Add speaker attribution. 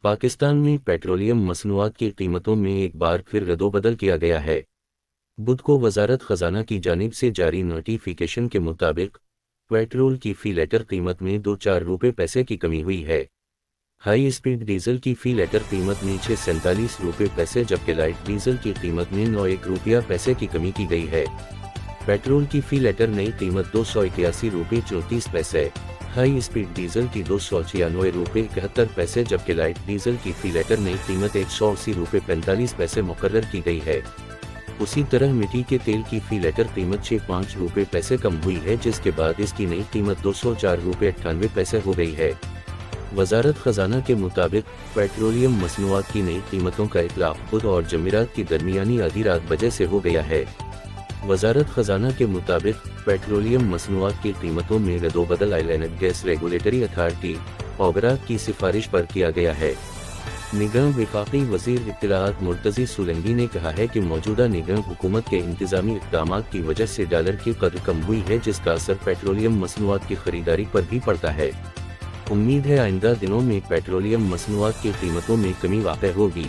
Speaker 1: पाकिस्तान में पेट्रोलियम मसनूआत की कीमतों में एक बार फिर रद्दोबदल किया गया है। बुध को वजारत खजाना की जानिब से जारी नोटिफिकेशन के मुताबिक पेट्रोल की फी लीटर कीमत में 2-4 रुपये पैसे की कमी हुई है। हाई स्पीड डीजल की फी लीटर कीमत में 647 रुपये पैसे जबकि लाइट डीजल की कीमत में 91 रुपया पैसे की कमी की गई है। पेट्रोल की फी लीटर नई कीमत 281 रुपये 34 पैसे, हाई स्पीड डीजल की 296 रुपये 71 पैसे जबकि लाइट डीजल की फी लीटर नई कीमत 180 रुपये 45 पैसे मुकर्रर की गई है। उसी तरह मिट्टी के तेल की फी लीटर कीमत 5 रुपये पैसे कम हुई है, जिसके बाद इसकी नई कीमत 204 रुपये 98 पैसे हो गई है। वजारत खजाना के मुताबिक पेट्रोलियम मसनूआत की नई कीमतों का इतलाफ बुध और जमेरात की दरमियानी आधी रात बजे से हो गया है। वजारत खजाना के मुताबिक पेट्रोलियम मसनूआत की कीमतों में रद्दोबदल आइलैंड गैस रेगुलेटरी अथॉरिटी ओगरा की सिफारिश पर किया गया है। निगम वफाकी वजीर इत्तलाआत मुर्तज़ी सोलंकी ने कहा है कि मौजूदा निगम हुकूमत के इंतजामी इक़दामात की वजह से डॉलर की कद्र कम हुई है, जिसका असर पेट्रोलियम मसनूआत की खरीदारी पर भी पड़ता है। उम्मीद है आइंदा दिनों में पेट्रोलियम मसनूआत की कीमतों में कमी वाक़ होगी।